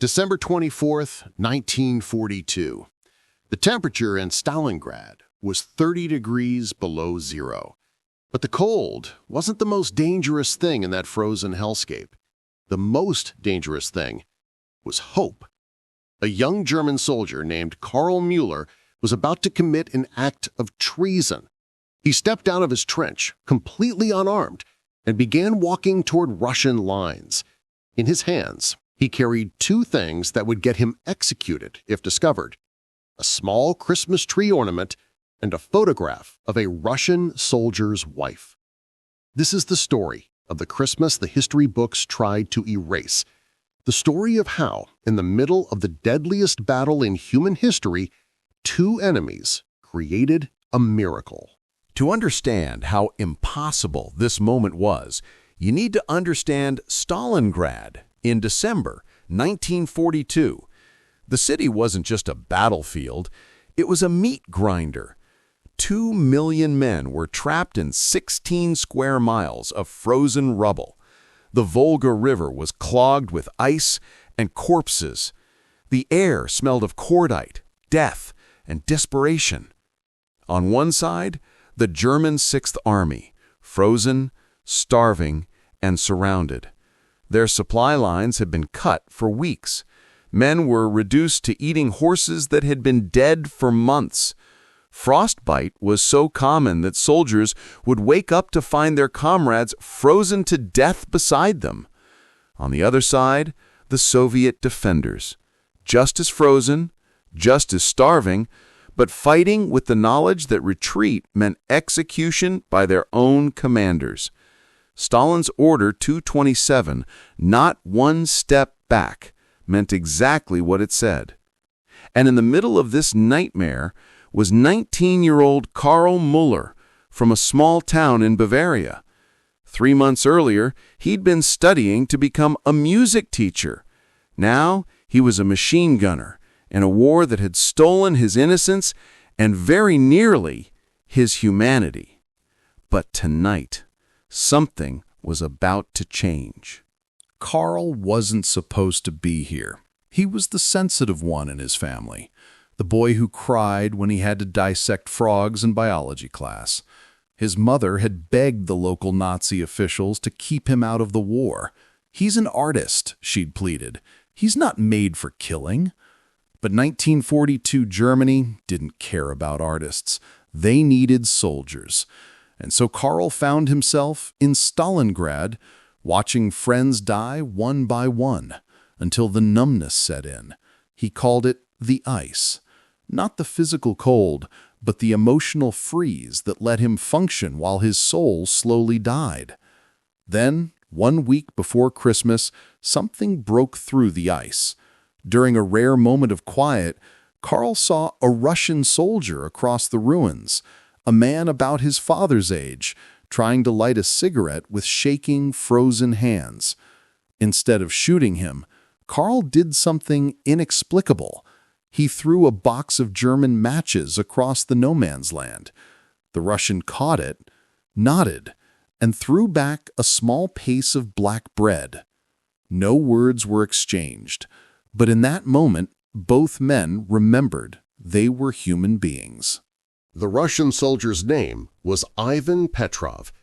December 24th, 1942. The temperature in Stalingrad was 30 degrees below zero. But the cold wasn't the most dangerous thing in that frozen hellscape. The most dangerous thing was hope. A young German soldier named Karl Müller was about to commit an act of treason. He stepped out of his trench, completely unarmed, and began walking toward Russian lines. In his hands, he carried two things that would get him executed if discovered: a small Christmas tree ornament and a photograph of a Russian soldier's wife. This is the story of the Christmas the history books tried to erase. The story of how, in the middle of the deadliest battle in human history, two enemies created a miracle. To understand how impossible this moment was, you need to understand Stalingrad in December 1942. The city wasn't just a battlefield, it was a meat grinder. 2 million men were trapped in 16 square miles of frozen rubble. The Volga River was clogged with ice and corpses. The air smelled of cordite, death, and desperation. On one side, the German Sixth Army, frozen, starving, and surrounded. Their supply lines had been cut for weeks. Men were reduced to eating horses that had been dead for months. Frostbite was so common that soldiers would wake up to find their comrades frozen to death beside them. On the other side, the Soviet defenders, just as frozen, just as starving, but fighting with the knowledge that retreat meant execution by their own commanders. Stalin's Order 227, not one step back, meant exactly what it said. And in the middle of this nightmare was 19-year-old Karl Müller from a small town in Bavaria. 3 months earlier, he'd been studying to become a music teacher. Now he was a machine gunner in a war that had stolen his innocence and very nearly his humanity. But tonight, something was about to change. Karl wasn't supposed to be here. He was the sensitive one in his family, the boy who cried when he had to dissect frogs in biology class. His mother had begged the local Nazi officials to keep him out of the war. "He's an artist," she'd pleaded. "He's not made for killing." But 1942 Germany didn't care about artists. They needed soldiers. And so Karl found himself in Stalingrad, watching friends die one by one, until the numbness set in. He called it the ice. Not the physical cold, but the emotional freeze that let him function while his soul slowly died. Then, 1 week before Christmas, something broke through the ice. During a rare moment of quiet, Karl saw a Russian soldier across the ruins, a man about his father's age, trying to light a cigarette with shaking, frozen hands. Instead of shooting him, Karl did something inexplicable. He threw a box of German matches across the no-man's land. The Russian caught it, nodded, and threw back a small piece of black bread. No words were exchanged, but in that moment, both men remembered they were human beings. The Russian soldier's name was Ivan Petrov.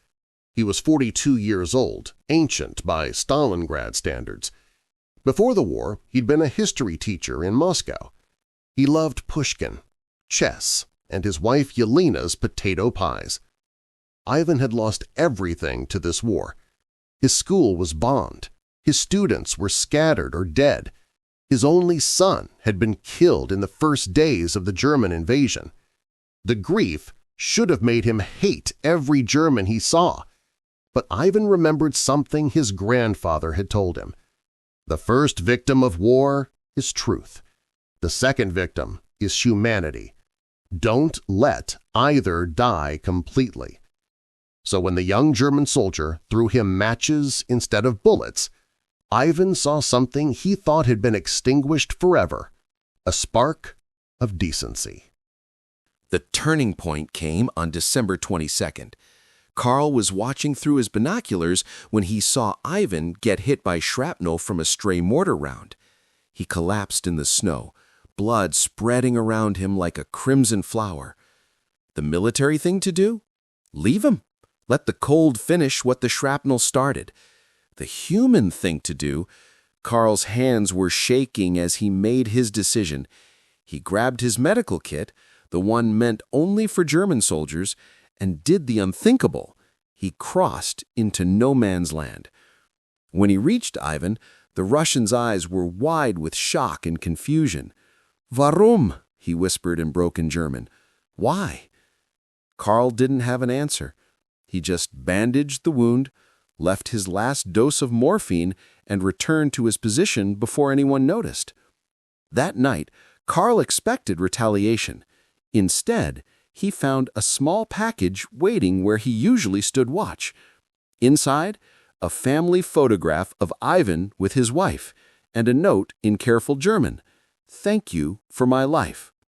He was 42 years old, ancient by Stalingrad standards. Before the war, he'd been a history teacher in Moscow. He loved Pushkin, chess, and his wife Yelena's potato pies. Ivan had lost everything to this war. His school was bombed. His students were scattered or dead. His only son had been killed in the first days of the German invasion. The grief should have made him hate every German he saw. But Ivan remembered something his grandfather had told him. The first victim of war is truth. The second victim is humanity. Don't let either die completely. So when the young German soldier threw him matches instead of bullets, Ivan saw something he thought had been extinguished forever, a spark of decency. The turning point came on December 22nd. Karl was watching through his binoculars when he saw Ivan get hit by shrapnel from a stray mortar round. He collapsed in the snow, blood spreading around him like a crimson flower. The military thing to do? Leave him. Let the cold finish what the shrapnel started. The human thing to do? Carl's hands were shaking as he made his decision. He grabbed his medical kit, the one meant only for German soldiers, and did the unthinkable. He crossed into no man's land. When he reached Ivan, the Russian's eyes were wide with shock and confusion. "Warum?" he whispered in broken German. "Why?" Carl didn't have an answer. He just bandaged the wound, left his last dose of morphine, and returned to his position before anyone noticed. That night, Carl expected retaliation. Instead, he found a small package waiting where he usually stood watch. Inside, a family photograph of Ivan with his wife, and a note in careful German, "Thank you for my life."